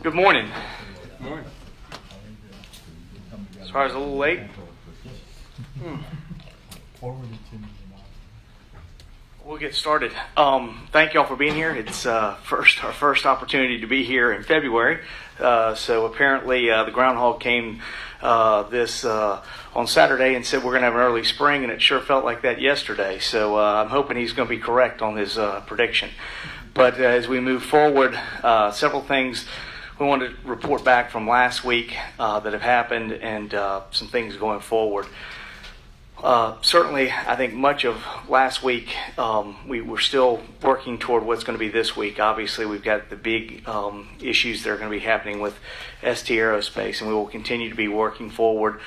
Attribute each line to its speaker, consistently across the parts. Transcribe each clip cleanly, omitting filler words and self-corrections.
Speaker 1: Good morning.
Speaker 2: Good morning.
Speaker 1: Sorry I was a little late. We'll get started. Thank you all for being here. It's our first opportunity to be here in February. So apparently the groundhog came on Saturday and said we're going to have an early spring, and it sure felt like that yesterday. So I'm hoping he's going to be correct on his prediction. But as we move forward, several things we want to report back from last week that have happened, and some things going forward. Certainly, I think much of last week we were still working toward what's going to be this week. Obviously, we've got the big issues that are going to be happening with ST Aerospace, and we will continue to be working forward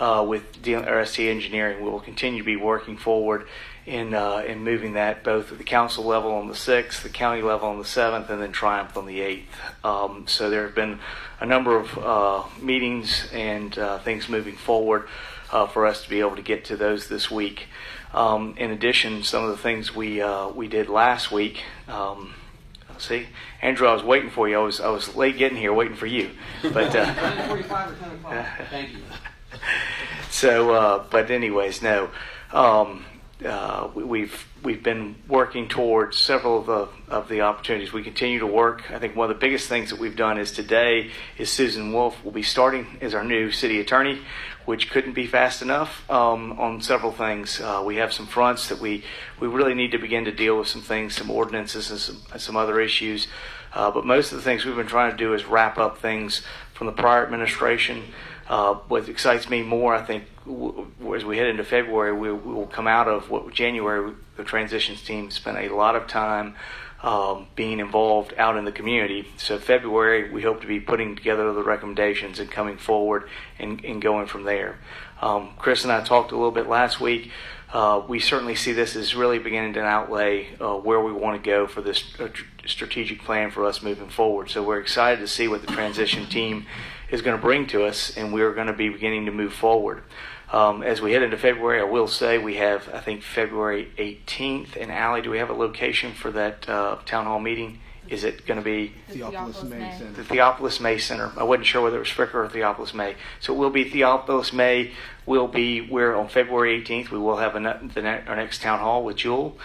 Speaker 1: with ST Engineering. We will continue to be working forward in moving that both at the council level on the 6th, the county level on the 7th, and then Triumph on the 8th. So there have been a number of meetings and things moving forward for us to be able to get to those this week. In addition, some of the things we did last week. See, Andrew, I was waiting for you. I was late getting here, waiting for you. But
Speaker 2: 9:45 or 10 o'clock. Thank you.
Speaker 1: So, but anyways, no. We've been working towards several of the opportunities. We continue to work. I think one of the biggest things that we've done is today is Susan Wolf will be starting as our new city attorney, which couldn't be fast enough on several things. We have some fronts that we really need to begin to deal with some things, some ordinances and some other issues. But most of the things we've been trying to do is wrap up things from the prior administration. What excites me more, I think, as we head into February, we will come out of January. The transitions team spent a lot of time being involved out in the community. So February, we hope to be putting together the recommendations and coming forward and going from there. Chris and I talked a little bit last week. We certainly see this as really beginning to outlay where we want to go for this strategic plan for us moving forward. So we're excited to see what the transition team is going to bring to us, and we're going to be beginning to move forward. As we head into February, I will say we have, I think, February 18th. And Allie, do we have a location for that town hall meeting? Is it going to be
Speaker 3: the Theophilus May Center?
Speaker 1: The Theophilus May Center. I wasn't sure whether it was Fricker or Theophilus May. So it will be Theophilus May. We're on February 18th. We will have our next town hall with Jewel.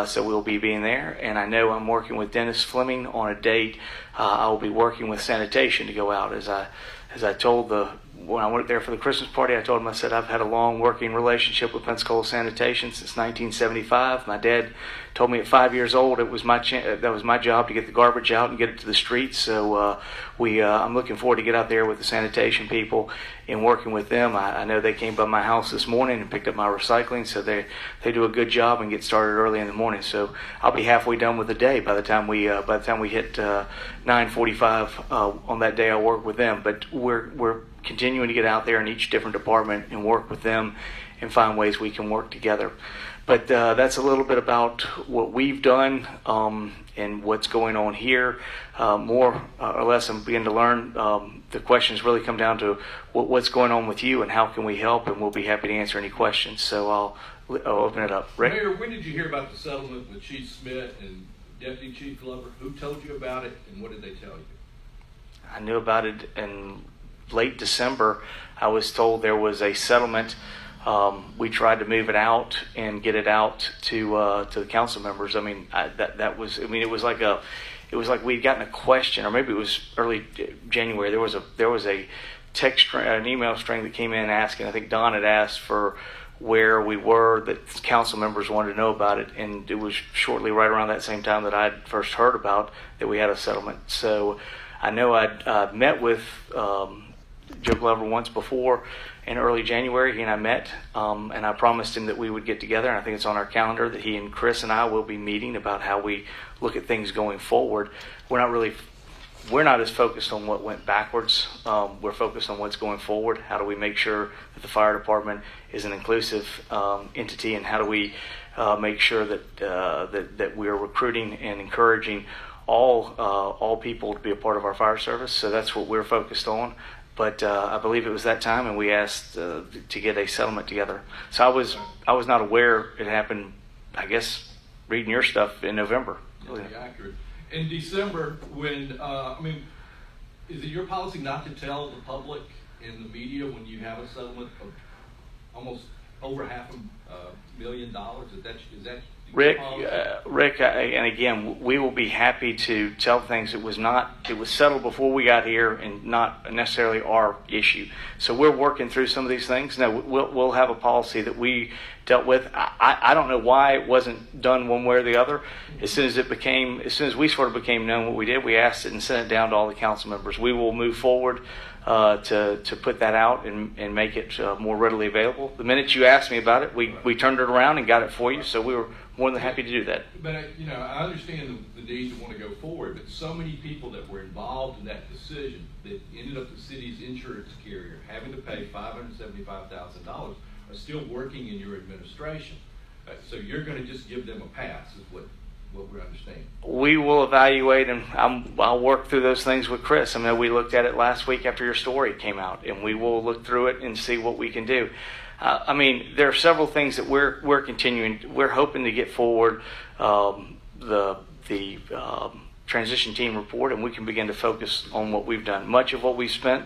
Speaker 1: So we'll be being there. And I know I'm working with Dennis Fleming on a date. I will be working with sanitation to go out. As I told when I went there for the Christmas party, I told him, I said, I've had a long working relationship with Pensacola Sanitation since 1975. My dad told me at 5 years old that was my job to get the garbage out and get it to the streets. So I'm looking forward to get out there with the sanitation people and working with them. I know they came by my house this morning and picked up my recycling, so they do a good job and get started early in the morning. So I'll be halfway done with the day by the time we hit 9:45 on that day. I'll work with them, but we're continuing to get out there in each different department and work with them and find ways we can work together. But that's a little bit about what we've done and what's going on here. More or less, I'm beginning to learn. The questions really come down to what's going on with you and how can we help, and we'll be happy to answer any questions. So I'll open it up. Rick?
Speaker 4: Mayor, when did you hear about the settlement with Chief Smith and Deputy Chief Glover? Who told you about it, and what did they tell you?
Speaker 1: I knew about it in late December. I was told there was a settlement. We tried to move it out and get it out to the council members. I mean, it was like we'd gotten a question, or maybe it was early January. There was a text an email string that came in asking. I think Don had asked for where we were, that council members wanted to know about it, and it was shortly right around that same time that I had first heard about that we had a settlement. So I know I'd met with Joe Glover once before in early January. He and I met, and I promised him that we would get together, and I think it's on our calendar that he and Chris and I will be meeting about how we look at things going forward. We're not as focused on what went backwards. We're focused on what's going forward. How do we make sure that the fire department is an inclusive entity, and how do we make sure that we are recruiting and encouraging all people to be a part of our fire service? So that's what we're focused on. But I believe it was that time, and we asked to get a settlement together. So I was not aware it happened. I guess reading your stuff in November.
Speaker 4: Yeah, accurate. in December, when, is it your policy not to tell the public and the media when you have a settlement of almost over $500,000? Is that
Speaker 1: Rick,
Speaker 4: policy?
Speaker 1: and again, we will be happy to tell things. It was settled before we got here and not necessarily our issue. So we're working through some of these things. No, we'll have a policy that we dealt with. I don't know why it wasn't done one way or the other. As soon as we sort of became known what we did, we asked it and sent it down to all the council members. We will move forward to put that out and make it more readily available. The minute you asked me about it, we turned it around and got it for you. So we were more than happy to do that.
Speaker 4: But I understand the need to want to go forward, but so many people that were involved in that decision that ended up the city's insurance carrier having to pay $575,000 are still working in your administration. So you're going to just give them a pass, is what we're understanding.
Speaker 1: We will evaluate, and I'll work through those things with Chris. I mean, we looked at it last week after your story came out, and we will look through it and see what we can do. There are several things that we're continuing. We're hoping to get forward the transition team report, and we can begin to focus on what we've done. Much of what we've spent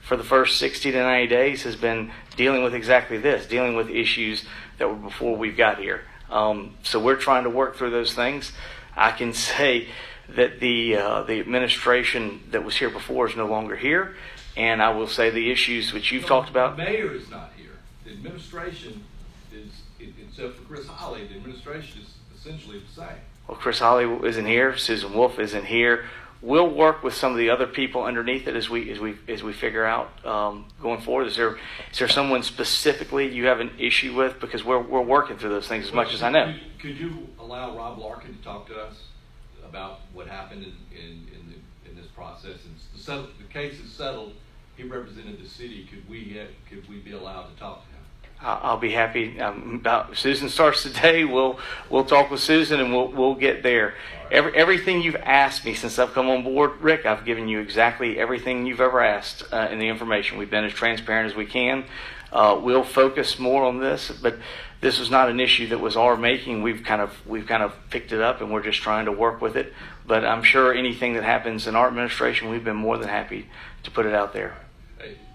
Speaker 1: for the first 60 to 90 days has been dealing with exactly this, dealing with issues that were before we got here. So we're trying to work through those things. I can say that the administration that was here before is no longer here, and I will say the issues which you've talked about.
Speaker 4: The mayor is not here. The administration is, except for Chris Holly, the administration is essentially the same.
Speaker 1: Well, Chris Holly isn't here. Susan Wolf isn't here. We'll work with some of the other people underneath it as we figure out going forward. Is there someone specifically you have an issue with? Because we're working through those things as much as I know.
Speaker 4: Could you allow Rob Larkin to talk to us about what happened in this process? And the case is settled. He represented the city. Could we be allowed to talk to him?
Speaker 1: I'll be happy. Susan starts today. We'll talk with Susan and we'll get there. Right. Everything you've asked me since I've come on board, Rick, I've given you exactly everything you've ever asked in the information. We've been as transparent as we can. We'll focus more on this, but this was not an issue that was our making. We've kind of picked it up and we're just trying to work with it. But I'm sure anything that happens in our administration, we've been more than happy to put it out there.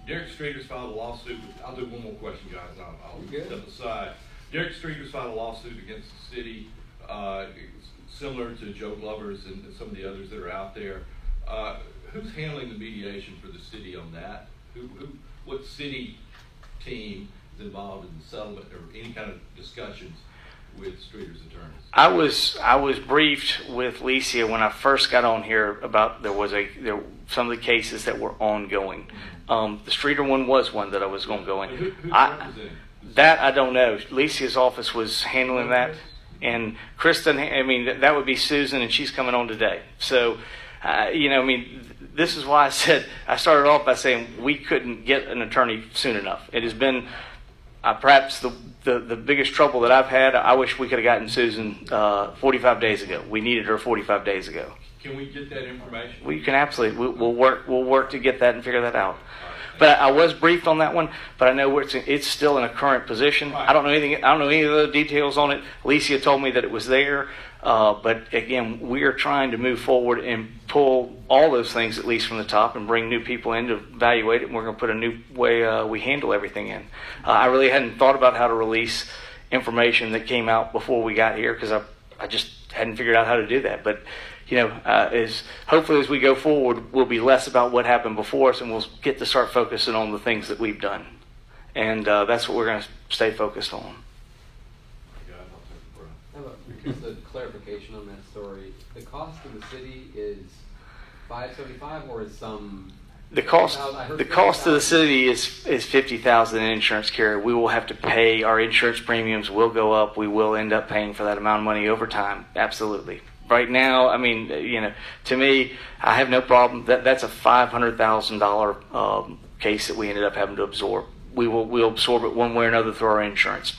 Speaker 4: Derek Streeter's filed a lawsuit. I'll do one more question, guys. I'll step aside. Derek Streeter's filed a lawsuit against the city, similar to Joe Glover's and some of the others that are out there. Who's handling the mediation for the city on that? What city team is involved in the settlement or any kind of discussions with Streeter's attorneys?
Speaker 1: I was briefed with Licia when I first got on here about some of the cases that were ongoing. The Streeter one was one that I was going to go in.
Speaker 4: Who's representing?
Speaker 1: That I don't know. Licia's office was handling that, and Kristen. That would be Susan, and she's coming on today. So, this is why I started off by saying we couldn't get an attorney soon enough. It has been perhaps the biggest trouble that I've had. I wish we could have gotten Susan 45 days ago. We needed her 45 days ago.
Speaker 4: Can we get that information?
Speaker 1: We can absolutely. We'll work to get that and figure that out. But I was briefed on that one. But I know it's still in a current position.
Speaker 4: Right.
Speaker 1: I don't know anything. I don't know any of the details on it. Alicia told me that it was there. But again, we are trying to move forward and pull all those things at least from the top and bring new people in to evaluate it. And we're going to put a new way we handle everything in. I really hadn't thought about how to release information that came out before we got here because I just hadn't figured out how to do that. But hopefully as we go forward, we'll be less about what happened before us and we'll get to start focusing on the things that we've done. And that's what we're going to stay focused on.
Speaker 2: Just a clarification on that story. The cost to the city is $575 or is some...
Speaker 1: The cost to the city is $50,000 in insurance carrier. We will have to pay, our insurance premiums will go up. We will end up paying for that amount of money over time. Absolutely. Right now, to me, I have no problem. That's a $500,000 case that we ended up having to absorb. We'll absorb it one way or another through our insurance.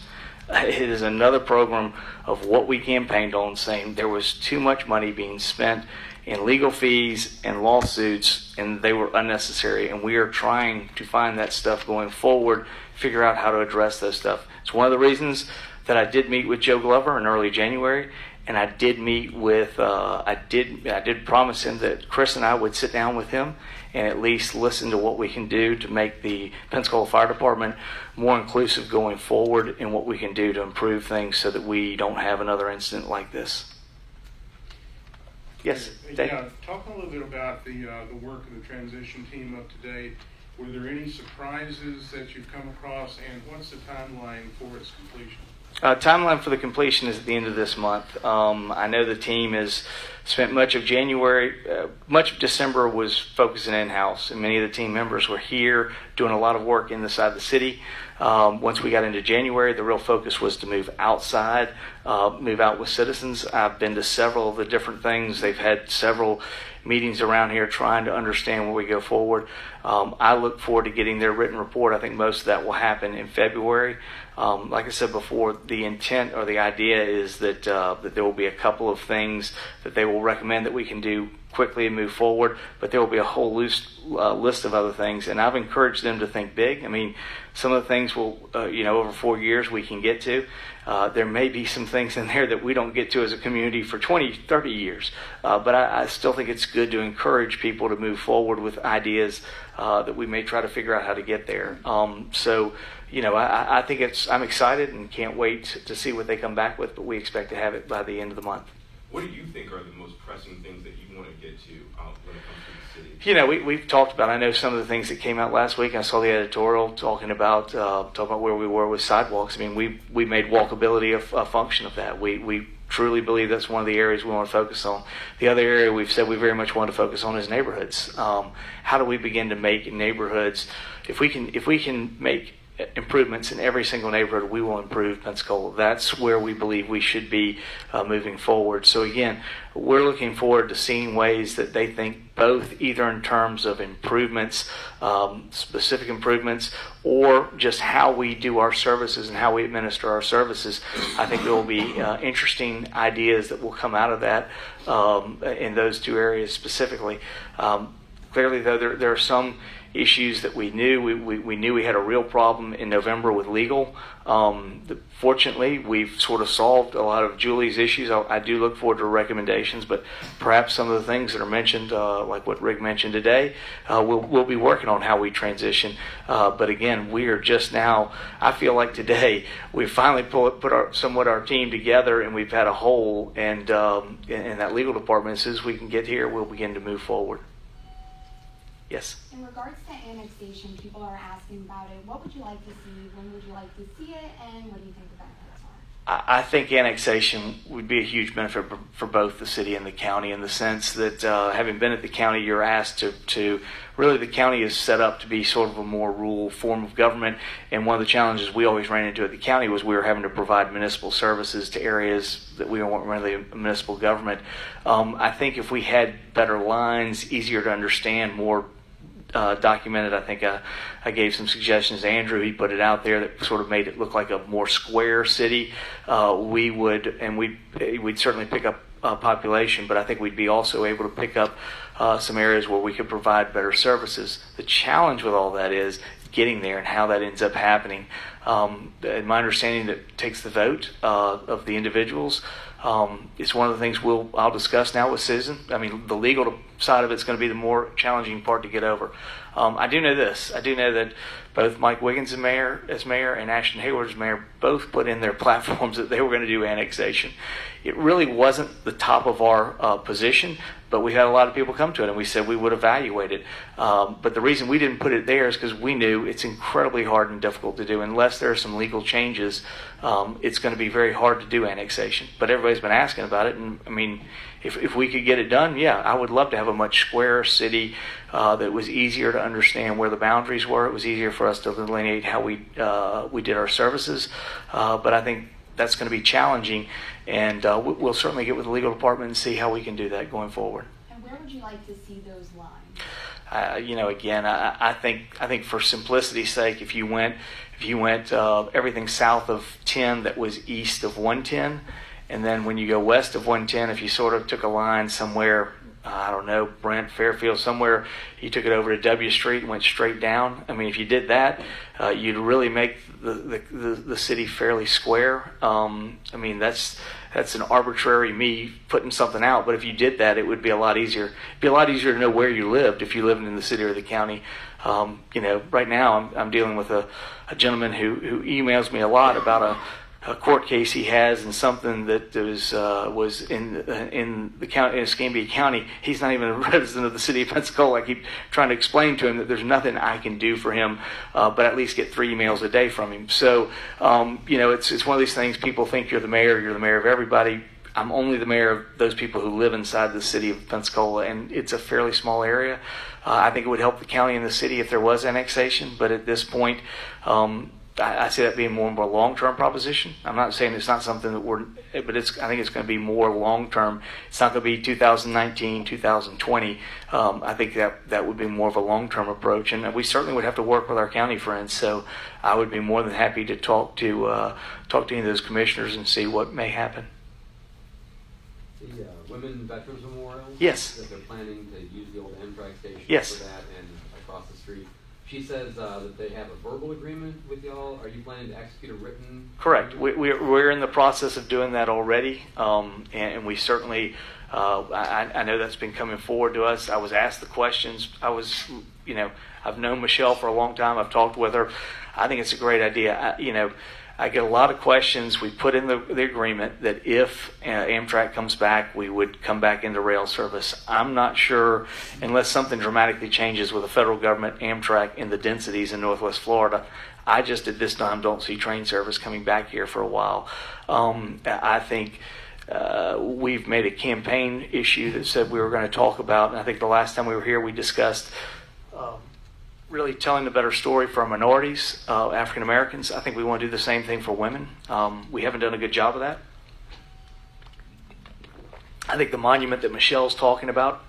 Speaker 1: It is another program of what we campaigned on, saying there was too much money being spent in legal fees and lawsuits, and they were unnecessary. And we are trying to find that stuff going forward, figure out how to address those stuff. It's one of the reasons that I did meet with Joe Glover in early January, and I did meet with, I did promise him that Chris and I would sit down with him and at least listen to what we can do to make the Pensacola Fire Department more inclusive going forward, and what we can do to improve things so that we don't have another incident like this. Yes, Dave?
Speaker 3: Yeah, talk a little bit about the work of the transition team up to date. Were there any surprises that you've come across, and what's the timeline for its completion?
Speaker 1: Timeline for the completion is at the end of this month. I know the team has spent much of January, much of December was focusing in-house, and many of the team members were here doing a lot of work inside the city. Once we got into January, the real focus was to move outside, move out with citizens. I've been to several of the different things. They've had several meetings around here trying to understand where we go forward. I look forward to getting their written report. I think most of that will happen in February. Like I said before, the intent or the idea is that that there will be a couple of things that they will recommend that we can do quickly and move forward, but there will be a whole list of other things, and I've encouraged them to think big. I mean, some of the things will, over 4 years we can get to. There may be some things in there that we don't get to as a community for 20, 30 years, but I still think it's good to encourage people to move forward with ideas that we may try to figure out how to get there. I think I'm excited and can't wait to see what they come back with, but we expect to have it by the end of the month.
Speaker 5: What do you think are the most pressing things that you want to get to when it comes to the city?
Speaker 1: We've talked about, I know some of the things that came out last week. I saw the editorial talking about where we were with sidewalks. I mean, we made walkability a function of that. We truly believe that's one of the areas we want to focus on. The other area we've said we very much want to focus on is neighborhoods. How do we begin to make neighborhoods, if we can make improvements in every single neighborhood, we will improve Pensacola. That's where we believe we should be moving forward. So again, we're looking forward to seeing ways that they think both either in terms of improvements, specific improvements, or just how we do our services and how we administer our services. I think there will be interesting ideas that will come out of that in those two areas specifically. Clearly, though, there are some issues that we knew. We knew we had a real problem in November with legal. Fortunately, we've sort of solved a lot of Julie's issues. I do look forward to recommendations, but perhaps some of the things that are mentioned, like what Rick mentioned today, we'll be working on how we transition. But again, we are just now, I feel like today, we finally put our team together, and we've had a hole, and in that legal department, as soon as we can get here, we'll begin to move forward. Yes?
Speaker 6: In regards to annexation, people are asking about it. What would you like to see? When would you like to see it? And what do you think the benefits are?
Speaker 1: I think annexation would be a huge benefit for both the city and the county, in the sense that having been at the county, you're asked to really, the county is set up to be sort of a more rural form of government. And one of the challenges we always ran into at the county was we were having to provide municipal services to areas that we weren't really a municipal government. I think if we had better lines, easier to understand, more documented. I think I gave some suggestions to Andrew. He put it out there that sort of made it look like a more square city. We'd certainly pick up population, but I think we'd be also able to pick up some areas where we could provide better services. The challenge with all that is getting there and how that ends up happening. In my understanding, that takes the vote of the individuals. It's one of the things I'll discuss now with Susan. I mean, the legal side of it's going to be the more challenging part to get over. I do know this. I do know that both Mike Wiggins as mayor and Ashton Hayward as mayor both put in their platforms that they were going to do annexation. It really wasn't the top of our position, but we had a lot of people come to it, and we said we would evaluate it. But the reason we didn't put it there is because we knew it's incredibly hard and difficult to do. Unless there are some legal changes, it's going to be very hard to do annexation. But everybody's been asking about it, and I mean, if we could get it done, yeah, I would love to have a much squarer city that was easier to understand where the boundaries were. It was easier for us to delineate how we did our services. But I think that's going to be challenging, and we'll certainly get with the legal department and see how we can do that going forward.
Speaker 6: And where would you like to see those lines?
Speaker 1: Again, I think for simplicity's sake, if you went everything south of 10 that was east of 110, and then when you go west of 110, if you sort of took a line somewhere, I don't know, Brent, Fairfield, somewhere, you took it over to W Street and went straight down. I mean, if you did that, you'd really make the city fairly square. I mean, that's that's an arbitrary me putting something out. But if you did that, it would be a lot easier. It'd be a lot easier to know where you lived if you lived in the city or the county. Right now I'm dealing with a gentleman who emails me a lot about a court case he has and something that was in the county, in Escambia County. He's not even a resident of the city of Pensacola. I keep trying to explain to him that there's nothing I can do for him, but at least get 3 emails a day from him. So, it's one of these things. People think you're the mayor of everybody. I'm only the mayor of those people who live inside the city of Pensacola, and it's a fairly small area. I think it would help the county and the city if there was annexation, but at this point, I see that being more and more long-term proposition. I'm not saying it's not something that but I think it's going to be more long-term. It's not going to be 2019, 2020. I think that would be more of a long-term approach, and we certainly would have to work with our county friends. So I would be more than happy to talk to any of those commissioners and see what may happen.
Speaker 2: The Women Veterans Memorial?
Speaker 1: Yes.
Speaker 2: That they're planning to use the old Amtrak station
Speaker 1: Yes.
Speaker 2: for that and across the street. She says that they have a verbal agreement with y'all. Are you planning to execute a written?
Speaker 1: Correct. We're in the process of doing that already, and we certainly. I know that's been coming forward to us. I was asked the questions. I've known Michelle for a long time. I've talked with her. I think it's a great idea. I get a lot of questions. We put in the agreement that if Amtrak comes back, we would come back into rail service. I'm not sure, unless something dramatically changes with the federal government, Amtrak, in the densities in Northwest Florida. I just at this time don't see train service coming back here for a while. I think we've made a campaign issue that said we were going to talk about, and I think the last time we were here we discussed really telling a better story for our minorities, African Americans. I think we want to do the same thing for women. We haven't done a good job of that. I think the monument that Michelle's talking about,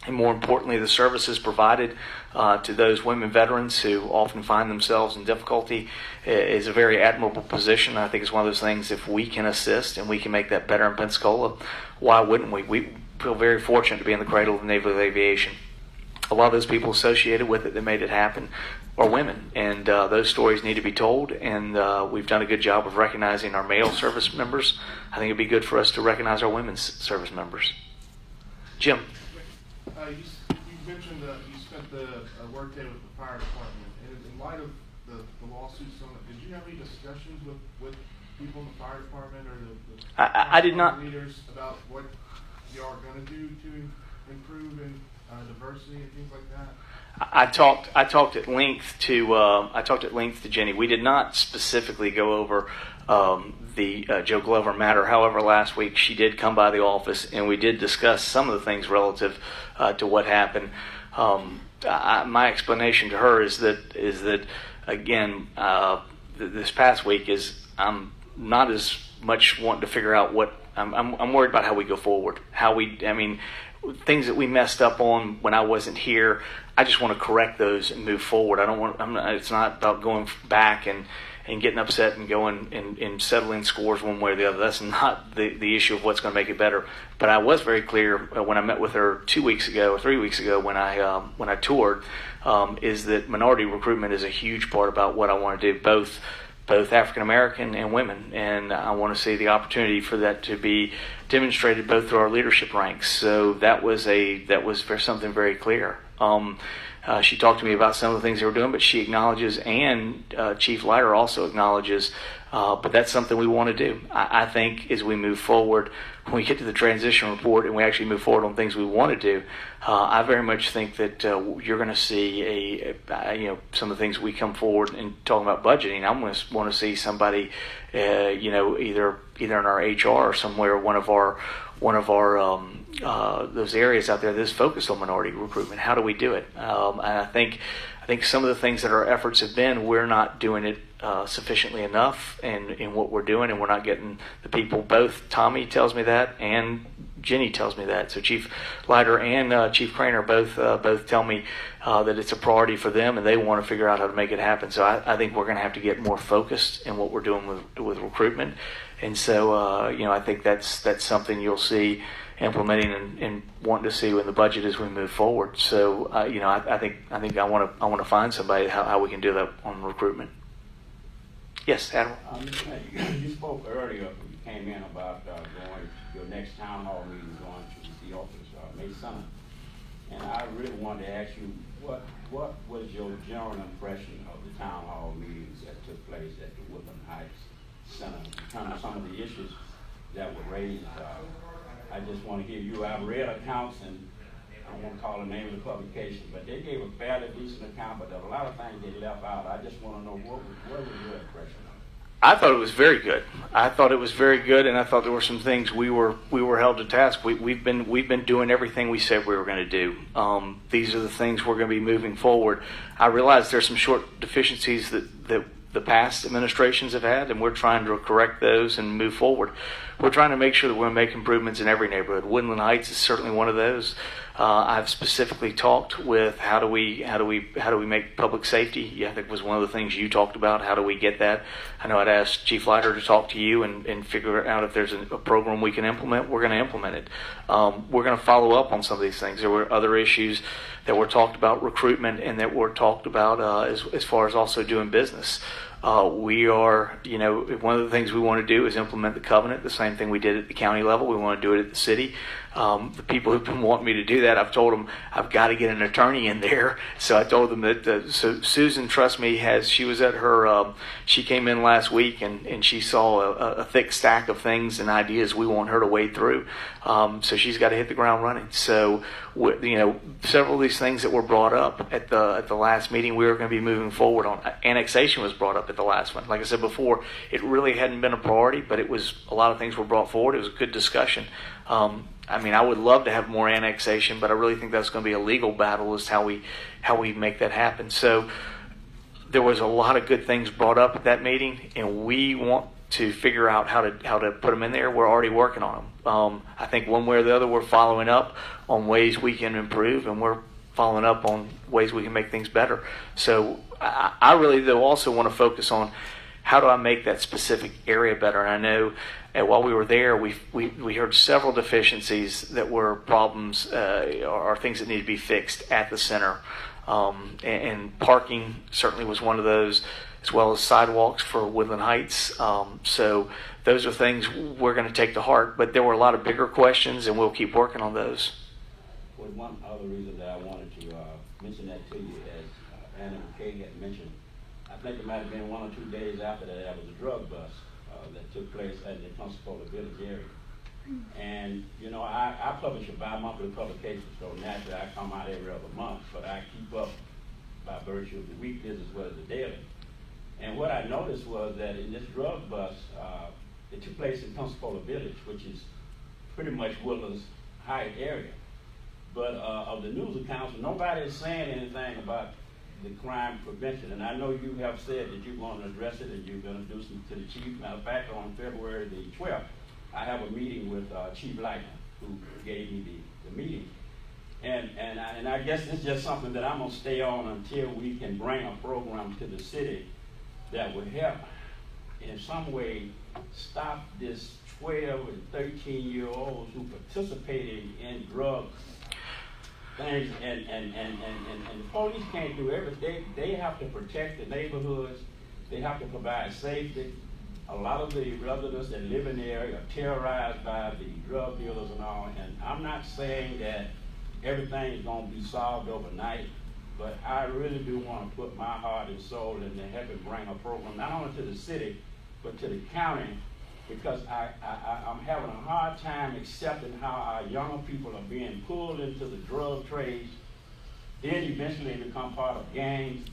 Speaker 1: and more importantly, the services provided to those women veterans who often find themselves in difficulty, is a very admirable position. I think it's one of those things, if we can assist and we can make that better in Pensacola, why wouldn't we? We feel very fortunate to be in the cradle of naval aviation. A lot of those people associated with it that made it happen are women, and those stories need to be told, and we've done a good job of recognizing our male service members. I think it'd be good for us to recognize our women's service members. Jim?
Speaker 7: You mentioned you spent the workday with the fire department, and in light of the lawsuits on it, did you have any discussions with people in the fire department or the
Speaker 1: I did not.
Speaker 7: Leaders about what you are going to do to improve in diversity and things like that?
Speaker 1: I talked at length to Jenny. We did not specifically go over the Joe Glover matter. However, last week she did come by the office and we did discuss some of the things relative to what happened. My explanation to her is that again, this past week is I'm not as much wanting to figure out what I'm worried about how we go forward. Things that we messed up on when I wasn't here, I just want to correct those and move forward. It's not about going back and getting upset and going and settling scores one way or the other. That's not the issue of what's going to make it better. But I was very clear when I met with her 2 weeks ago or 3 weeks ago when I toured, is that minority recruitment is a huge part about what I want to do, both African American and women, and I want to see the opportunity for that to be demonstrated both through our leadership ranks. So that was for something very clear. She talked to me about some of the things they were doing, but she acknowledges, and Chief Leiter also acknowledges, but that's something we want to do. I think as we move forward, when we get to the transition report and we actually move forward on things we want to do, I very much think that you're going to see some of the things we come forward and talking about budgeting. I'm going to want to see somebody, either in our HR or somewhere, one of our those areas out there that's focused on minority recruitment. How do we do it? And I think some of the things that our efforts have been, we're not doing it sufficiently enough in what we're doing, and we're not getting the people. Both Tommy tells me that, and Jenny tells me that. So Chief Leiter and Chief Craner both tell me that it's a priority for them, and they want to figure out how to make it happen. So I think we're going to have to get more focused in what we're doing with recruitment, and so I think that's something you'll see implementing and wanting to see in the budget as we move forward. So I think I want to find somebody how we can do that on recruitment. Yes, Adam.
Speaker 8: You spoke earlier when you came in about going next town hall meeting going to the office, May 7th. And I really wanted to ask you, what was your general impression of the town hall meetings that took place at the Woodland Heights Center in terms of some of the issues that were raised? I just want to hear you. I've read accounts, and I don't want to call the name of the publication, but they gave a fairly decent account, but there were a lot of things they left out. I just want to know what was your impression of it?
Speaker 1: I thought it was very good. I thought it was very good, and I thought there were some things we were held to task. We've been doing everything we said we were going to do. These are the things we're going to be moving forward. I realize there's some short deficiencies that the past administrations have had, and we're trying to correct those and move forward. We're trying to make sure that we're going to make improvements in every neighborhood. Woodland Heights is certainly one of those. I've specifically talked with how do we make public safety. I think was one of the things you talked about. How do we get that? I know I'd asked Chief Leiter to talk to you and figure out if there's a program we can implement. We're going to implement it. We're going to follow up on some of these things. There were other issues that were talked about, recruitment, and that were talked about as far as also doing business. We are, one of the things we want to do is implement the covenant, the same thing we did at the county level. We want to do it at the city. The people who've been wanting me to do that, I've told them I've got to get an attorney in there. So I told them that, so Susan, trust me, she was at her, she came in last week and she saw a thick stack of things and ideas we want her to wade through. So she's got to hit the ground running. So, several of these things that were brought up at the last meeting, we were going to be moving forward on. Annexation was brought up at the last one. Like I said before, it really hadn't been a priority, but it was, a lot of things were brought forward. It was a good discussion. I would love to have more annexation, but I really think that's going to be a legal battle as how we make that happen. So there was a lot of good things brought up at that meeting, and we want to figure out how to put them in there. We're already working on them. I think one way or the other, we're following up on ways we can improve, and we're following up on ways we can make things better. So I really, though, also want to focus on how do I make that specific area better. And I know while we were there, we heard several deficiencies that were problems or things that need to be fixed at the center. And parking certainly was one of those, as well as sidewalks for Woodland Heights. So those are things we're going to take to heart. But there were a lot of bigger questions, and we'll keep working on those.
Speaker 8: Well, one other reason that I wanted to mention that to you, as Anna McKay had mentioned, I think it might have been 1 or 2 days after that, there was a drug bust that took place in the Pensacola Village area. And, I publish a bi-monthly publication, so naturally I come out every other month, but I keep up by virtue of the weeklies as well as the daily. And what I noticed was that in this drug bust, it took place in Pensacola Village, which is pretty much Woodland's Heights area. But of the news accounts, nobody is saying anything about the crime prevention. And I know you have said that you're going to address it and you're going to do something to the chief. Matter of fact, on February the 12th, I have a meeting with Chief Leiter, who gave me the meeting. And I guess it's just something that I'm going to stay on until we can bring a program to the city that would help in some way stop this 12 and 13-year-olds who participated in drugs things, and the police can't do everything. They have to protect the neighborhoods. They have to provide safety. A lot of the residents that live in the area are terrorized by the drug dealers and all. And I'm not saying that everything is going to be solved overnight, but I really do want to put my heart and soul into helping bring a program not only to the city, but to the county, because I'm having a hard time accepting how our younger people are being pulled into the drug trades, then eventually become part of gangs,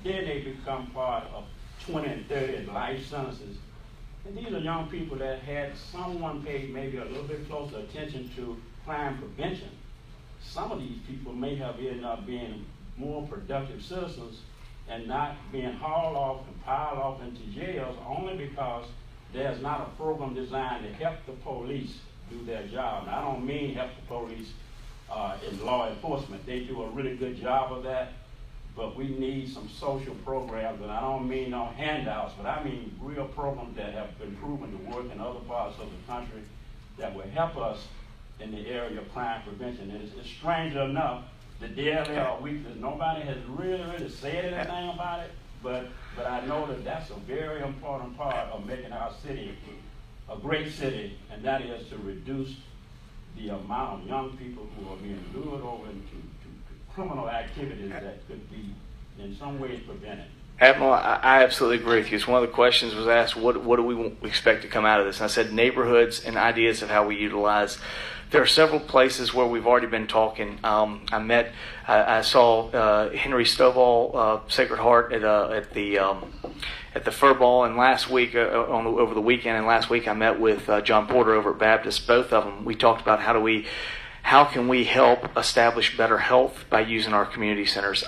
Speaker 8: then they become part of 20 and 30 life sentences. And these are young people that had someone paid maybe a little bit closer attention to crime prevention. Some of these people may have ended up being more productive citizens and not being hauled off and piled off into jails only because there's not a program designed to help the police do their job. Now, I don't mean help the police in law enforcement. They do a really good job of that, but we need some social programs, and I don't mean no handouts, but I mean real programs that have been proven to work in other parts of the country that will help us in the area of crime prevention. And it's strange enough, the daily or weekly, nobody has really said anything about it, but I know that that's a very important part of making our city a great city, and that is to reduce the amount of young people who are being lured over into criminal activities that could be in some ways prevented.
Speaker 1: Admiral, I absolutely agree with you. It's one of the questions was asked, what do we expect to come out of this? And I said neighborhoods and ideas of how we utilize. There are several places where we've already been talking. I saw Henry Stovall, Sacred Heart at the Fur Ball, and last week over the weekend, and last week I met with John Porter over at Baptist. Both of them, we talked about how can we help establish better health by using our community centers.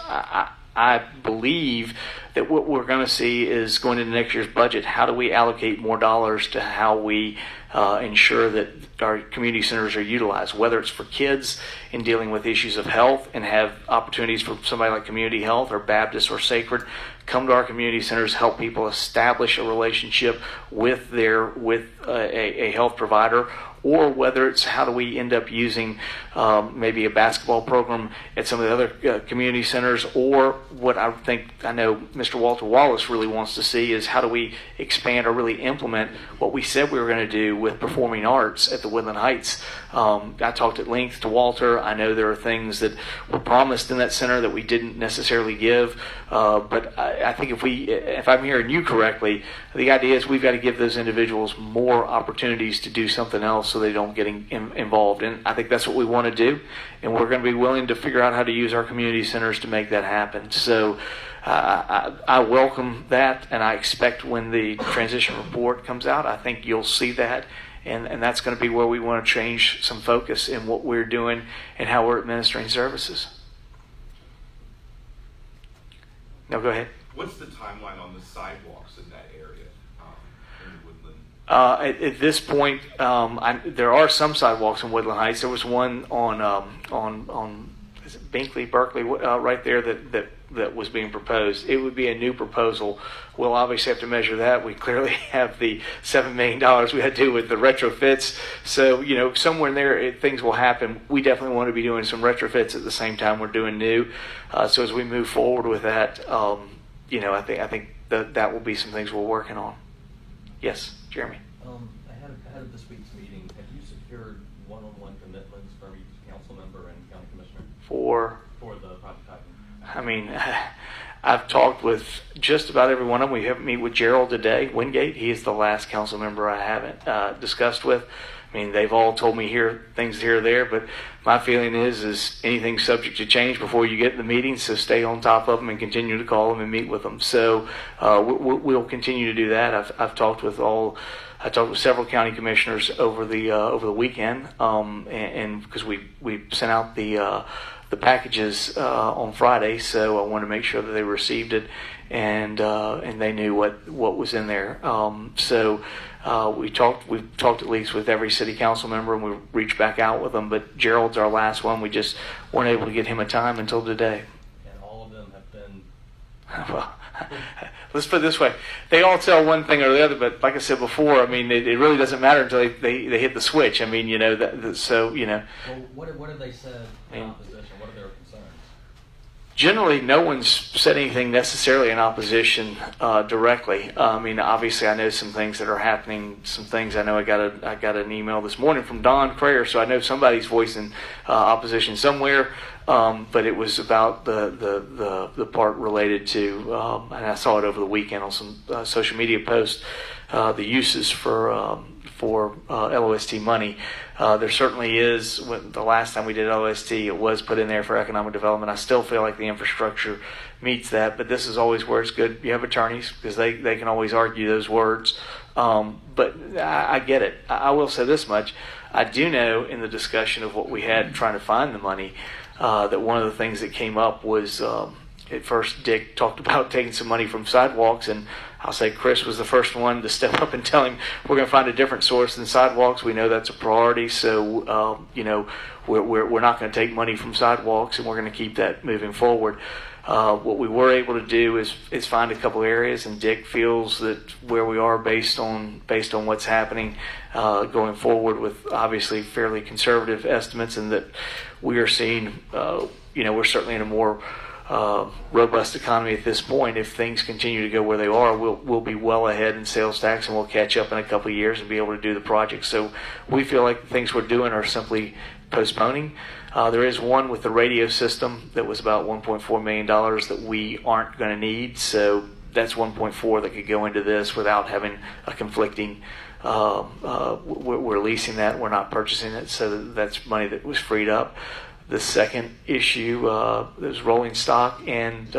Speaker 1: I believe that what we're going to see is going into next year's budget, how do we allocate more dollars to how we ensure that our community centers are utilized, whether it's for kids in dealing with issues of health and have opportunities for somebody like Community Health or Baptist or Sacred, come to our community centers, help people establish a relationship with a health provider, or whether it's how do we end up using maybe a basketball program at some of the other community centers, or what I know Mr. Walter Wallace really wants to see is how do we expand or really implement what we said we were going to do with performing arts at the Woodland Heights. I talked at length to Walter. I know there are things that were promised in that center that we didn't necessarily give, but I think if I'm hearing you correctly, the idea is we've got to give those individuals more opportunities to do something else so they don't get involved. And I think that's what we want to do, and we're going to be willing to figure out how to use our community centers to make that happen. So I welcome that, and I expect when the transition report comes out, I think you'll see that, and that's going to be where we want to change some focus in what we're doing and how we're administering services. No, go ahead.
Speaker 5: What's the timeline on the sidewalks in that area in Woodland?
Speaker 1: At this point, there are some sidewalks in Woodland Heights. There was one on is it Binkley, Berkeley, right there that was being proposed. It would be a new proposal. We'll obviously have to measure that. We clearly have the $7 million we had to do with the retrofits. So, somewhere in there, things will happen. We definitely want to be doing some retrofits at the same time we're doing new. So as we move forward with that, I think that will be some things we're working on. Yes, Jeremy.
Speaker 9: Ahead of this week's meeting, have you secured one-on-one commitments from each council member and county commissioner
Speaker 1: For
Speaker 9: the project item?
Speaker 1: I mean, I've talked with just about every one of them. We have meet with Gerald today, Wingate. He is the last council member I haven't discussed with. I mean, they've all told me things here or there, but my feeling is anything subject to change before you get in the meeting, so stay on top of them and continue to call them and meet with them. So we'll continue to do that. I've talked with several county commissioners over the weekend, and because we sent out the packages on Friday, so I wanted to make sure that they received it and they knew what was in there. We've talked at least with every city council member, and we reached back out with them. But Gerald's our last one. We just weren't able to get him a time until today.
Speaker 9: And all of them have been.
Speaker 1: Well, let's put it this way: they all tell one thing or the other. But like I said before, I mean, it really doesn't matter until they hit the switch. I mean, so. Well,
Speaker 9: what have they said in opposition? What are their concerns?
Speaker 1: Generally, no one's said anything necessarily in opposition directly. I mean, obviously, I know some things that are happening. Some things I know. I got an email this morning from Don Crayer, so I know somebody's voicing opposition somewhere. But it was about the part related to, and I saw it over the weekend on some social media posts, the uses for LOST money. There certainly is. The last time we did LOST, it was put in there for economic development. I still feel like the infrastructure meets that, but this is always where it's good. You have attorneys because they can always argue those words. But I get it. I will say this much. I do know in the discussion of what we had trying to find the money, that one of the things that came up was at first Dick talked about taking some money from sidewalks, and I'll say Chris was the first one to step up and tell him we're going to find a different source than sidewalks. We know that's a priority, so we're not going to take money from sidewalks, and we're going to keep that moving forward. What we were able to do is find a couple areas, and Dick feels that where we are based on what's happening going forward with obviously fairly conservative estimates, and that we are seeing we're certainly in a more robust economy at this point, if things continue to go where they are, we'll be well ahead in sales tax, and we'll catch up in a couple of years and be able to do the project. So we feel like the things we're doing are simply postponing. There is one with the radio system that was about $1.4 million that we aren't going to need. So that's 1.4 that could go into this without having a conflicting. We're leasing that. We're not purchasing it. So that's money that was freed up. The second issue is rolling stock and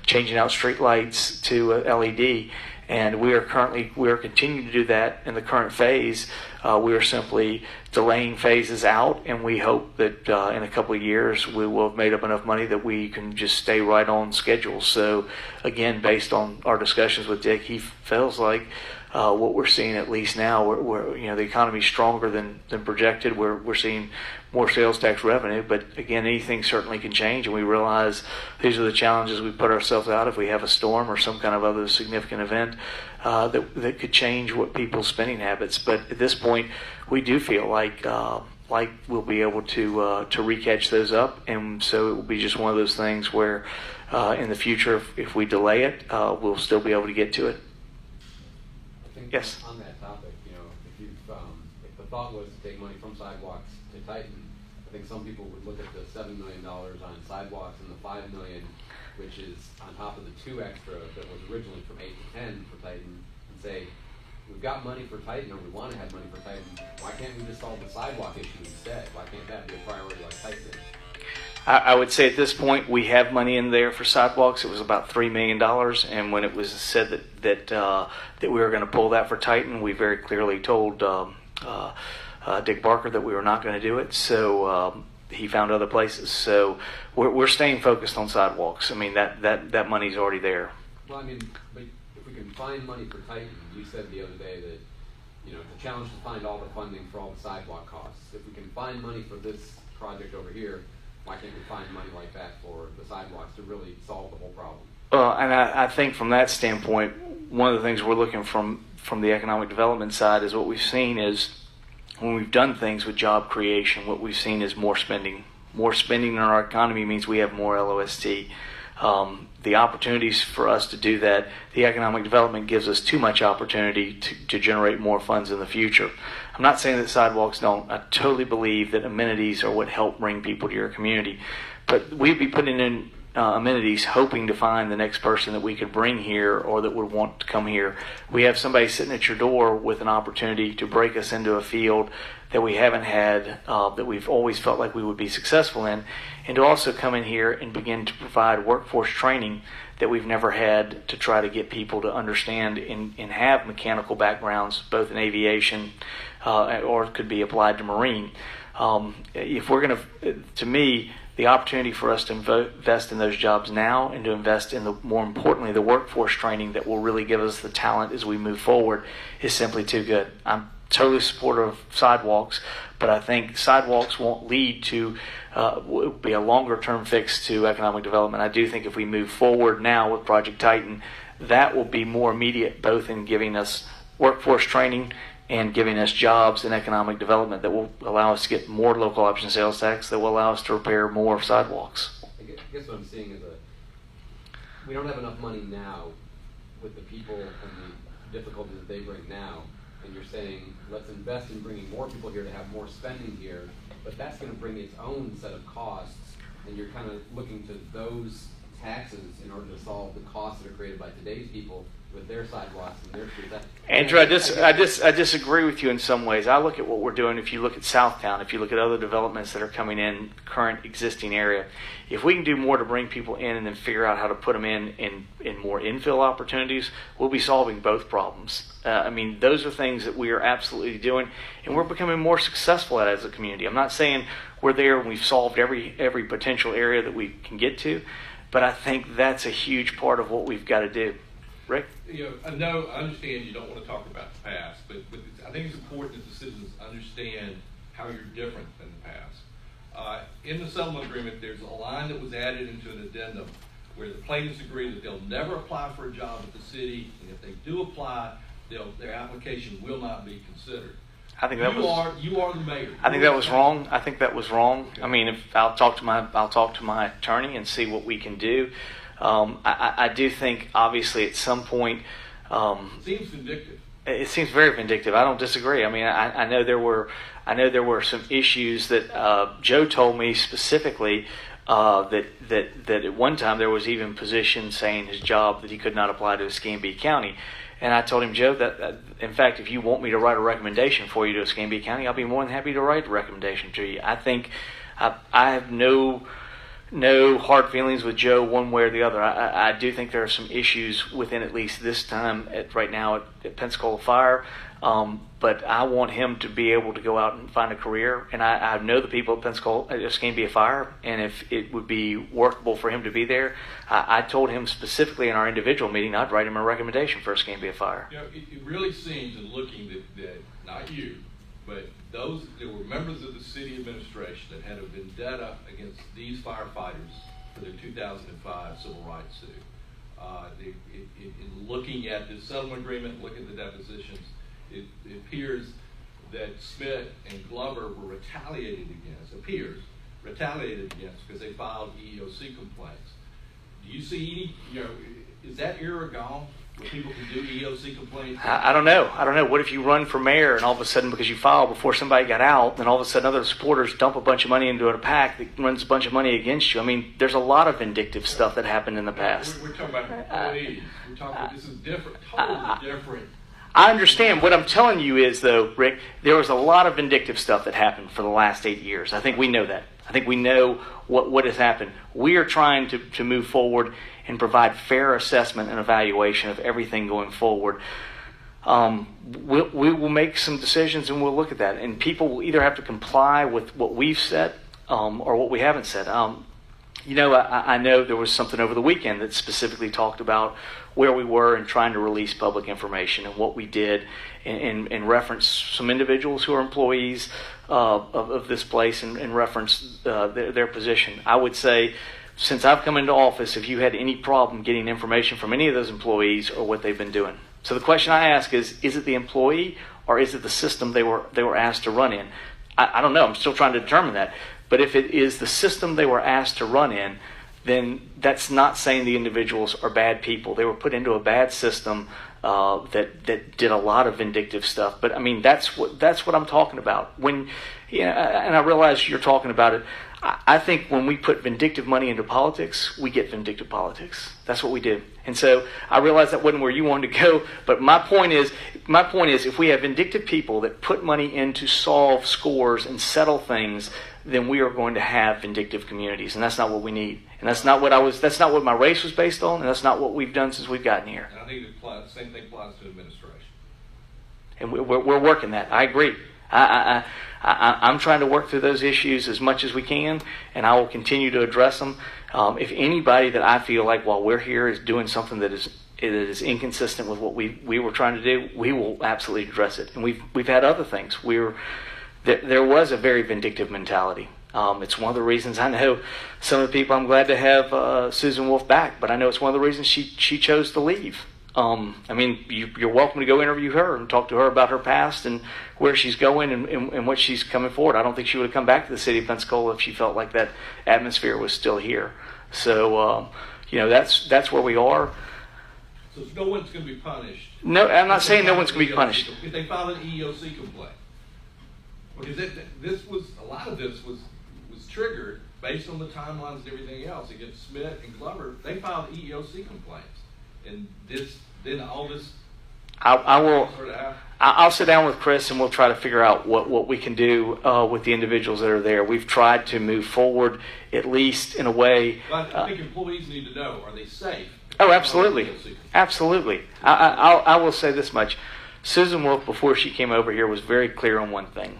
Speaker 1: changing out street lights to LED. And we are continuing to do that in the current phase. We are simply delaying phases out, and we hope that in a couple of years we will have made up enough money that we can just stay right on schedule. So again, based on our discussions with Dick, he feels like what we're seeing at least now, we're the economy's stronger than projected. We're seeing more sales tax revenue, but again, anything certainly can change, and we realize these are the challenges we put ourselves out if we have a storm or some kind of other significant event that could change what people's spending habits. But at this point, we do feel like we'll be able to recatch those up, and so it will be just one of those things where in the future, if we delay it, we'll still be able to get to it.
Speaker 2: I think
Speaker 1: yes.
Speaker 2: On that topic, if the thought was to take money from sidewalks to Titan, I think some people would look at the $7 million on sidewalks and the $5 million, which is on top of the 2 extra that was originally from 8 to 10 for Titan, and say, we've got money for Titan, or we want to have money for Titan. Why can't we just solve the sidewalk issue instead? Why can't that be a priority like Titan is?
Speaker 1: I would say at this point we have money in there for sidewalks. It was about $3 million, and when it was said that we were going to pull that for Titan, we very clearly told Dick Barker that we were not going to do it. So he found other places. So we're staying focused on sidewalks. I mean that money's already there.
Speaker 2: Well, I mean, but if we can find money for Titan, you said the other day that the challenge is to find all the funding for all the sidewalk costs. If we can find money for this project over here, why can't we find money like that for the sidewalks to really solve the whole problem?
Speaker 1: And I think from that standpoint, one of the things we're looking from the economic development side is what we've seen is when we've done things with job creation, what we've seen is more spending. More spending in our economy means we have more LOST. The opportunities for us to do that, the economic development gives us too much opportunity to generate more funds in the future. I'm not saying that sidewalks don't. I totally believe that amenities are what help bring people to your community. But we'd be putting in amenities hoping to find the next person that we could bring here or that would want to come here. We have somebody sitting at your door with an opportunity to break us into a field that we haven't had, that we've always felt like we would be successful in, and to also come in here and begin to provide workforce training that we've never had to try to get people to understand and have mechanical backgrounds, both in aviation or it could be applied to marine. If we're going to me, the opportunity for us to invest in those jobs now and to invest in more importantly, the workforce training that will really give us the talent as we move forward is simply too good. I'm totally supportive of sidewalks, but I think sidewalks won't lead to be a longer-term fix to economic development. I do think if we move forward now with Project Titan, that will be more immediate, both in giving us workforce training and giving us jobs and economic development that will allow us to get more local option sales tax, that will allow us to repair more sidewalks.
Speaker 2: I guess what I'm seeing is we don't have enough money now with the people and the difficulties that they bring now. And you're saying, let's invest in bringing more people here to have more spending here, but that's going to bring its own set of costs, and you're kind of looking to those taxes in order to solve the costs that are created by today's people with their sidewalks and their streets.
Speaker 1: Andrew, I disagree with you in some ways. I look at what we're doing. If you look at Southtown, if you look at other developments that are coming in current existing area, if we can do more to bring people in and then figure out how to put them in more infill opportunities, we'll be solving both problems. I mean, those are things that we are absolutely doing, and we're becoming more successful at as a community. I'm not saying we're there and we've solved every potential area that we can get to, but I think that's a huge part of what we've got to do. Rick?
Speaker 4: I understand you don't want to talk about the past, but I think it's important that the citizens understand how you're different than the past. In the settlement agreement, there's a line that was added into an addendum where the plaintiffs agree that they'll never apply for a job at the city, and if they do apply, their application will not be considered.
Speaker 1: I think that
Speaker 4: You are the mayor.
Speaker 1: I think that was wrong. I think that was wrong. I mean, if I'll talk to my attorney and see what we can do. I do think, obviously, at some point,
Speaker 4: Seems vindictive.
Speaker 1: it seems very vindictive. I don't disagree. I mean, I know there were some issues that Joe told me specifically that at one time there was even positions saying his job that he could not apply to Escambia County. And I told him, Joe, that in fact, if you want me to write a recommendation for you to Escambia County, I'll be more than happy to write a recommendation to you. I think I have no hard feelings with Joe one way or the other. I do think there are some issues within at least this time right now at Pensacola Fire. But I want him to be able to go out and find a career. And I know the people at Escambia Fire, and if it would be workable for him to be there, I told him specifically in our individual meeting I'd write him a recommendation for Escambia Fire.
Speaker 4: You know, it really seems in looking that not you, but there were members of the city administration that had a vendetta against these firefighters for their 2005 civil rights suit. In looking at the settlement agreement, looking at the depositions, it appears that Smith and Glover were retaliated against because they filed EEOC complaints. Do you see any, is that era gone where people can do EEOC complaints?
Speaker 1: I don't know. What if you run for mayor and all of a sudden, because you filed before somebody got out, then all of a sudden other supporters dump a bunch of money into a PAC that runs a bunch of money against you? I mean, there's a lot of vindictive stuff that happened in the past.
Speaker 4: We're talking about employees. We're talking about this is different, totally different.
Speaker 1: I understand. What I'm telling you is, though, Rick, there was a lot of vindictive stuff that happened for the last 8 years. I think we know that. I think we know what has happened. We are trying to move forward and provide fair assessment and evaluation of everything going forward. We will make some decisions and we'll look at that. And people will either have to comply with what we've said or what we haven't said. I know there was something over the weekend that specifically talked about where we were in trying to release public information and what we did and reference some individuals who are employees of this place and reference their position. I would say, since I've come into office, if you had any problem getting information from any of those employees or what they've been doing. So the question I ask is it the employee or is it the system they were asked to run in? I don't know. I'm still trying to determine that. But if it is the system they were asked to run in, then that's not saying the individuals are bad people. They were put into a bad system that did a lot of vindictive stuff. But I mean, that's what I'm talking about. And I realize you're talking about it. I think when we put vindictive money into politics, we get vindictive politics. That's what we do. And so I realize that wasn't where you wanted to go. But my point is, if we have vindictive people that put money in to solve scores and settle things, then we are going to have vindictive communities, and that's not what we need. And that's not what my race was based on, and that's not what we've done since we've gotten here.
Speaker 4: And I think the same thing applies to administration.
Speaker 1: And we're working that. I agree. I'm trying to work through those issues as much as we can, and I will continue to address them. If anybody that I feel like while we're here is doing something that is inconsistent with what we were trying to do, we will absolutely address it. And we've had other things. There was a very vindictive mentality. It's one of the reasons I know some of the people. I'm glad to have Susan Wolf back, but I know it's one of the reasons she chose to leave. I mean, you're welcome to go interview her and talk to her about her past and where she's going and what she's coming forward. I don't think she would have come back to the city of Pensacola if she felt like that atmosphere was still here. So, that's where we are.
Speaker 4: So no one's going to be punished.
Speaker 1: No, I'm not saying no one's going to be punished.
Speaker 4: If they file an EEOC complaint. Because a lot of this was triggered based on the timelines and everything else against Smith and Glover. They filed EEOC complaints, and then all this.
Speaker 1: I'll sit down with Chris and we'll try to figure out what we can do with the individuals that are there. We've tried to move forward at least in a way.
Speaker 4: But I think employees need to know: are they safe?
Speaker 1: Oh, absolutely, absolutely. I will say this much. Susan Wolf, before she came over here, was very clear on one thing.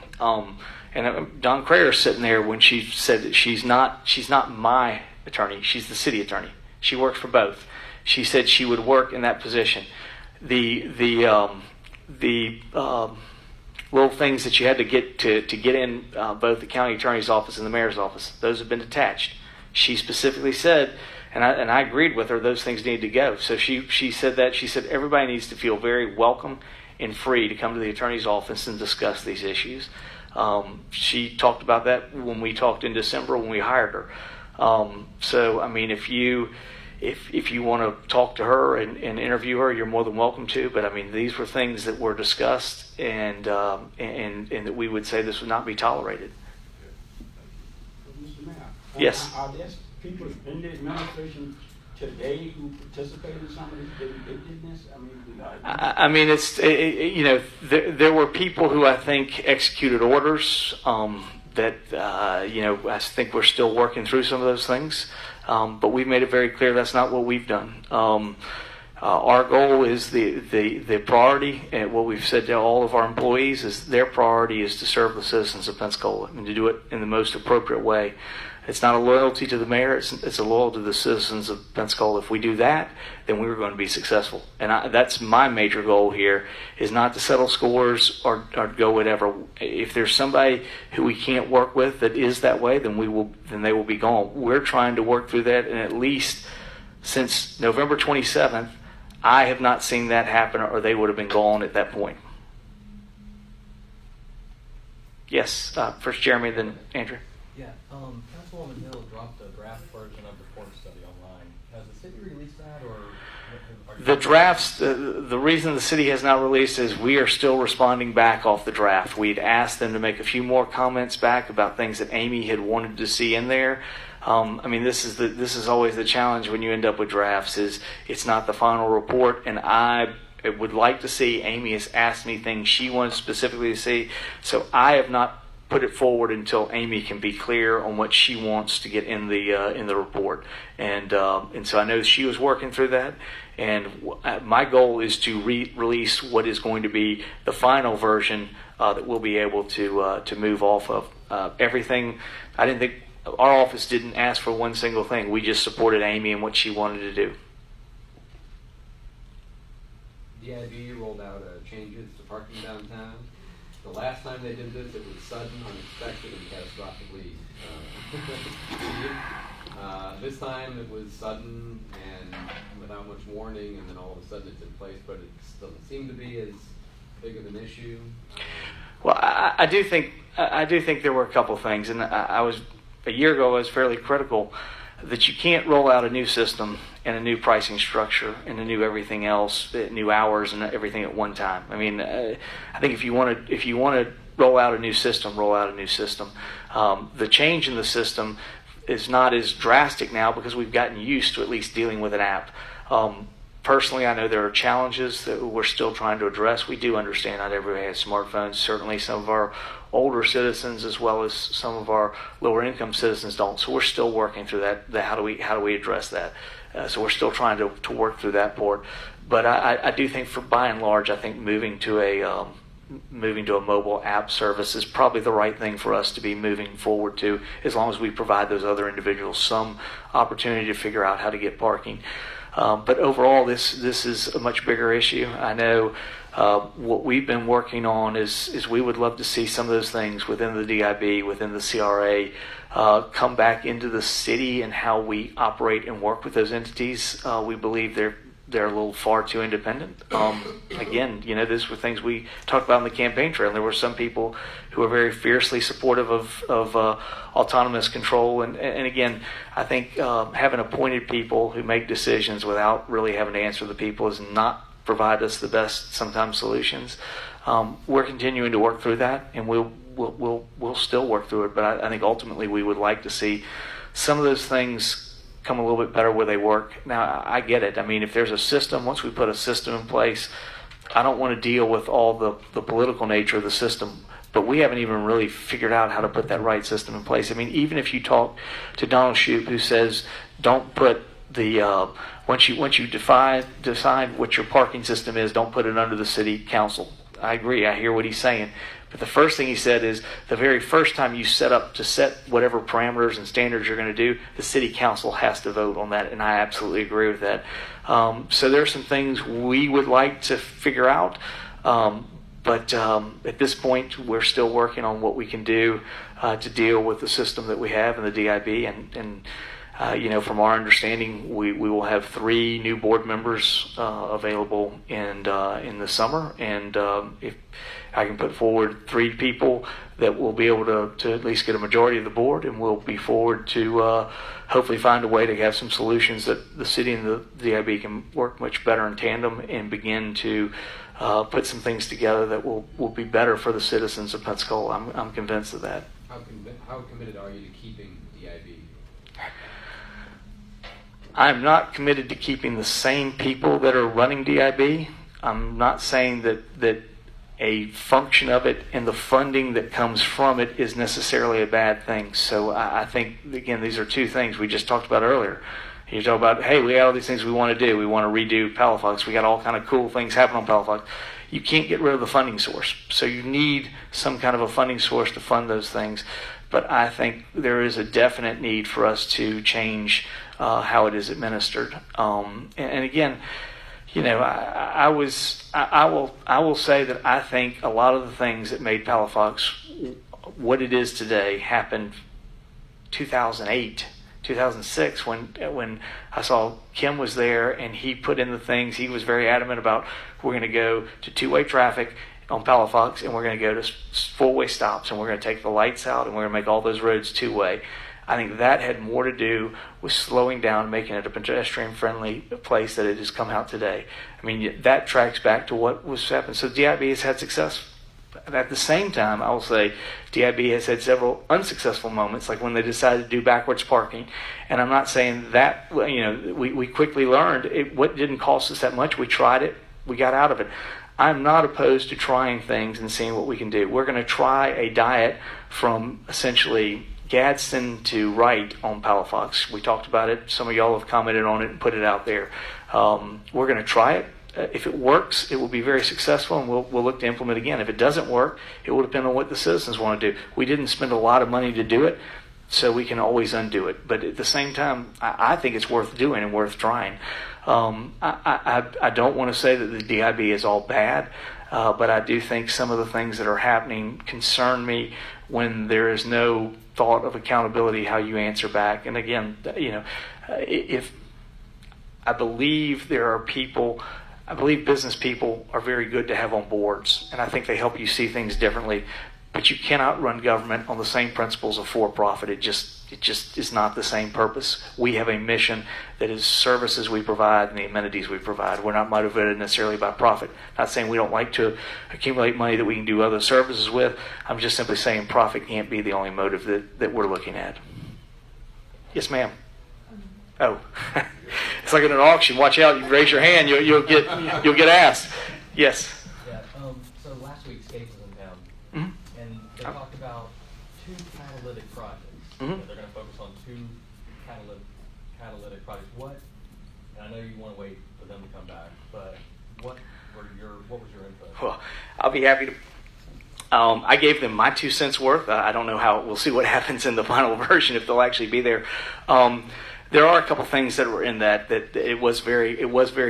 Speaker 1: And Don Crayer sitting there when she said that she's not my attorney, she's the city attorney. She works for both. She said she would work in that position. The little things that you had to get in both the county attorney's office and the mayor's office, those have been detached. She specifically said, and I agreed with her, those things need to go. So she said that. She said everybody needs to feel very welcome and free to come to the attorney's office and discuss these issues. She talked about that when we talked in December when we hired her. So, I mean, if you want to talk to her and interview her, you're more than welcome to. But I mean, these were things that were discussed, and that we would say this would not be tolerated.
Speaker 8: Mr. Mayor.
Speaker 1: Yes.
Speaker 8: Are there people in the administration today who participate in some of these vindictiveness?
Speaker 1: I mean, there were people who I think executed orders that I think we're still working through some of those things. But we've made it very clear that's not what we've done. Our goal is the priority, and what we've said to all of our employees is their priority is to serve the citizens of Pensacola and to do it in the most appropriate way. It's not a loyalty to the mayor, it's a loyalty to the citizens of Pensacola. If we do that, then we're going to be successful. And that's my major goal here, is not to settle scores or go whatever. If there's somebody who we can't work with that is that way, then they will be gone. We're trying to work through that, and at least since November 27th, I have not seen that happen, or they would have been gone at that point. Yes, first Jeremy, then Andrew.
Speaker 9: Yeah, Councilwoman Hill dropped a draft version of the court study online. Has the city released that, or?
Speaker 1: The drafts, the reason the city has not released is we are still responding back off the draft. We'd asked them to make a few more comments back about things that Amy had wanted to see in there. I mean, this is always the challenge when you end up with drafts, is it's not the final report, and I would like to see. Amy has asked me things she wants specifically to see, so I have not put it forward until Amy can be clear on what she wants to get in the report, and so I know she was working through that, and my goal is to release what is going to be the final version that we'll be able to move off of. Everything, I didn't think, our office didn't ask for one single thing. We just supported Amy and what she wanted to do.
Speaker 2: DIB rolled out changes to parking downtown. The last time they did this, it was sudden, unexpected, and catastrophically needed. This time it was sudden and without much warning, and then all of a sudden it's in place, but it doesn't seem to be as big of an issue.
Speaker 1: Well, I do think there were a couple of things, and a year ago I was fairly critical that you can't roll out a new system and a new pricing structure and a new everything else, new hours and everything at one time. I mean, I think if you want to roll out a new system, roll out a new system. The change in the system is not as drastic now because we've gotten used to at least dealing with an app. Personally, I know there are challenges that we're still trying to address. We do understand not everybody has smartphones. Certainly some of our older citizens as well as some of our lower income citizens don't. So we're still working through that. How do we address that? So we're still trying to work through that part. But I do think, for by and large, I think moving to a mobile app service is probably the right thing for us to be moving forward to, as long as we provide those other individuals some opportunity to figure out how to get parking. But overall, this is a much bigger issue. I know what we've been working on is we would love to see some of those things within the DIB, within the CRA, come back into the city and how we operate and work with those entities. We believe they're a little far too independent. Again, these were things we talked about in the campaign trail. There were some people who were very fiercely supportive of autonomous control. And again, I think having appointed people who make decisions without really having to answer the people is not provide us the best sometimes solutions. We're continuing to work through that, and we'll still work through it. But I think ultimately we would like to see some of those things come a little bit better where they work. Now, I get it. I mean, if there's a system, once we put a system in place, I don't want to deal with all the political nature of the system, but we haven't even really figured out how to put that right system in place. I mean, even if you talk to Donald Shoup, who says, don't put once you decide what your parking system is, don't put it under the city council. I agree. I hear what he's saying. But the first thing he said is the very first time you set whatever parameters and standards you're going to do, the city council has to vote on that, and I absolutely agree with that. So there are some things we would like to figure out, but at this point we're still working on what we can do to deal with the system that we have in the DIB, and From our understanding, we will have 3 new board members available in the summer, and if I can put forward 3 people that will be able to at least get a majority of the board, and we'll be forward to hopefully find a way to have some solutions that the city and the DIB can work much better in tandem and begin to put some things together that will be better for the citizens of Pensacola. I'm convinced of that.
Speaker 2: How committed are you to keeping DIB?
Speaker 1: I'm not committed to keeping the same people that are running DIB. I'm not saying that a function of it and the funding that comes from it is necessarily a bad thing. So I think, again, these are 2 things we just talked about earlier. You talk about, hey, we got all these things we want to do. We want to redo Palafox. We got all kind of cool things happening on Palafox. You can't get rid of the funding source. So you need some kind of a funding source to fund those things. But I think there is a definite need for us to change how it is administered. And again, I will say that I think a lot of the things that made Palafox what it is today happened 2008, 2006 when I saw Kim was there and he put in the things. He was very adamant about, we're going to go to 2-way traffic on Palafox, and we're going to go to 4-way stops, and we're going to take the lights out, and we're going to make all those roads 2-way. I think that had more to do with slowing down and making it a pedestrian-friendly place that it has come out today. I mean, that tracks back to what was happening. So DIB has had success. At the same time, I will say DIB has had several unsuccessful moments, like when they decided to do backwards parking. And I'm not saying that, we quickly learned what didn't cost us that much. We tried it. We got out of it. I'm not opposed to trying things and seeing what we can do. We're going to try a diet from essentially Gadsden to Wright on Palafox. We talked about it. Some of y'all have commented on it and put it out there. We're going to try it. If it works, it will be very successful, and we'll look to implement again. If it doesn't work, it will depend on what the citizens want to do. We didn't spend a lot of money to do it, so we can always undo it. But at the same time, I think it's worth doing and worth trying. I don't want to say that the DIB is all bad, but I do think some of the things that are happening concern me when there is no thought of accountability, how you answer back. And again, if I believe there are people, I believe business people are very good to have on boards, and I think they help you see things differently. But you cannot run government on the same principles of for-profit. It just is not the same purpose. We have a mission that is services we provide and the amenities we provide. We're not motivated necessarily by profit. Not saying we don't like to accumulate money that we can do other services with. I'm just simply saying profit can't be the only motive that we're looking at. Yes, ma'am. Oh, it's like in an auction. Watch out! You raise your hand, you'll get asked. Yes.
Speaker 9: Yeah. So last week, Skate was in town.
Speaker 1: Mm-hmm.
Speaker 9: And they talked about 2 catalytic projects.
Speaker 1: Mm-hmm.
Speaker 9: They're going to focus on 2 catalytic projects. And I know you want to wait for them to come back, but what was your input?
Speaker 1: Well, I'll be happy to. I gave them my 2 cents worth. I don't know how. We'll see what happens in the final version if they'll actually be there. There are a couple things that were in that it was very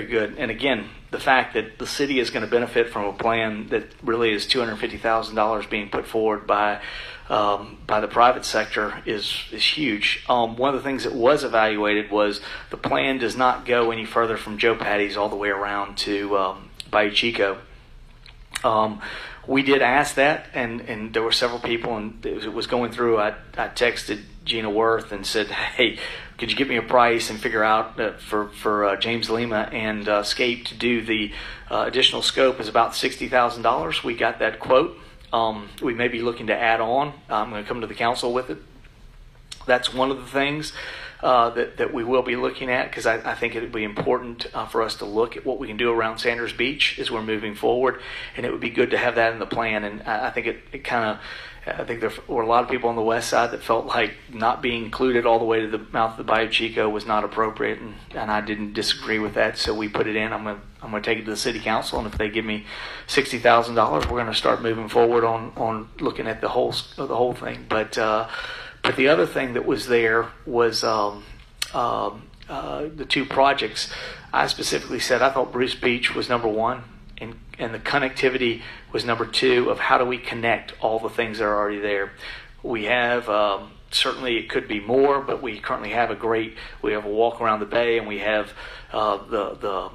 Speaker 1: good. And again, the fact that the city is going to benefit from a plan that really is $250,000 being put forward by the private sector is huge. One of the things that was evaluated was the plan does not go any further from Joe Patty's all the way around to Bayou Chico. We did ask that, and there were several people, and it was going through. I texted Gina Worth and said, hey, could you give me a price and figure out for James Lima and Scape to do the additional scope is about $60,000. We got that quote. We may be looking to add on. I'm going to come to the council with it. That's one of the things that we will be looking at, because I think it would be important for us to look at what we can do around Sanders Beach as we're moving forward, and it would be good to have that in the plan. And I think it kind of, I think there were a lot of people on the west side that felt like not being included all the way to the mouth of the Bayou Chico was not appropriate, and I didn't disagree with that, so we put it in. I'm going to take it to the city council, and if they give me $60,000, we're going to start moving forward on looking at the whole thing. But the other thing that was there was the 2 projects. I specifically said I thought Bruce Beach was number 1, and the connectivity was number 2 of how do we connect all the things that are already there. We have Certainly it could be more, but we currently have we have a walk around the bay, and we have the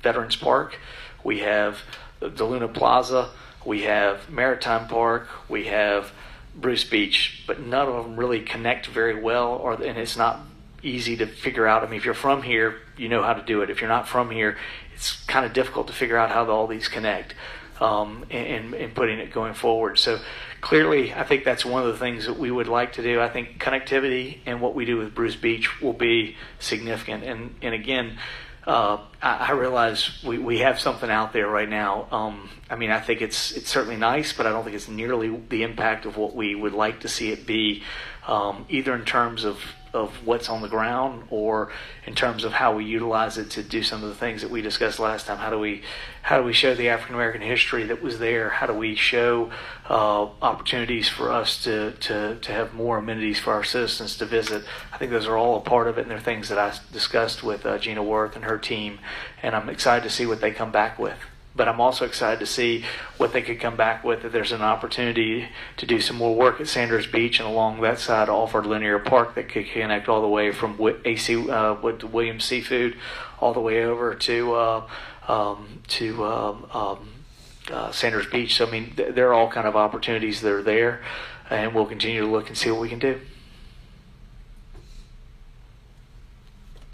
Speaker 1: Veterans Park, we have the Luna Plaza, we have Maritime Park, we have Bruce Beach, but none of them really connect very well, and it's not easy to figure out. I mean, if you're from here, you know how to do it. If you're not from here, it's kind of difficult to figure out how all these connect in putting it going forward. So clearly, I think that's one of the things that we would like to do. I think connectivity and what we do with Bruce Beach will be significant. And again, I realize we have something out there right now. I mean, I think it's certainly nice, but I don't think it's nearly the impact of what we would like to see it be, either in terms of what's on the ground or in terms of how we utilize it to do some of the things that we discussed last time. How do we show the African American history that was there? How do we show opportunities for us to have more amenities for our citizens to visit? I think those are all a part of it, and they're things that I discussed with Gina Worth and her team, and I'm excited to see what they come back with. But I'm also excited to see what they could come back with, if there's an opportunity to do some more work at Sanders Beach and along that side offer Linear Park that could connect all the way from Williams Seafood all the way over to Sanders Beach. So, I mean, there are all kind of opportunities that are there, and we'll continue to look and see what we can do.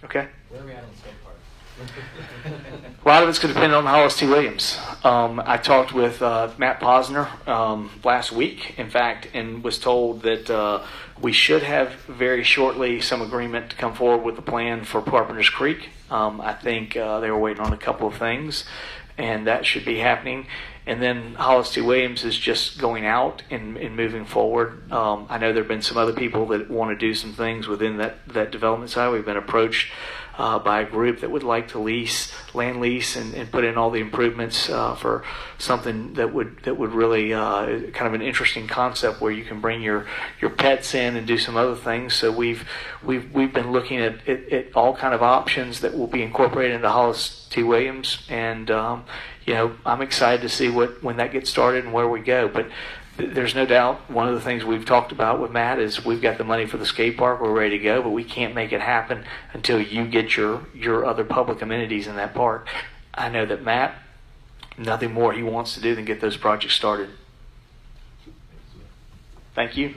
Speaker 1: Okay?
Speaker 9: Where are we at on the skate park?
Speaker 1: A lot of it's going to depend on Hollis T. Williams. I talked with Matt Posner last week, in fact, and was told that we should have very shortly some agreement to come forward with a plan for Carpenter's Creek. I think they were waiting on a couple of things, and that should be happening. And then Hollis T. Williams is just going out and moving forward. I know there have been some other people that want to do some things within that development side. We've been approached by a group that would like to land lease and put in all the improvements for something that would really kind of an interesting concept where you can bring your pets in and do some other things. So we've been looking at all kind of options that will be incorporated into Hollis T. Williams, and I'm excited to see when that gets started and where we go. But there's no doubt one of the things we've talked about with Matt is we've got the money for the skate park, we're ready to go, but we can't make it happen until you get your other public amenities in that park. I know that Matt, nothing more he wants to do than get those projects started. Thank you.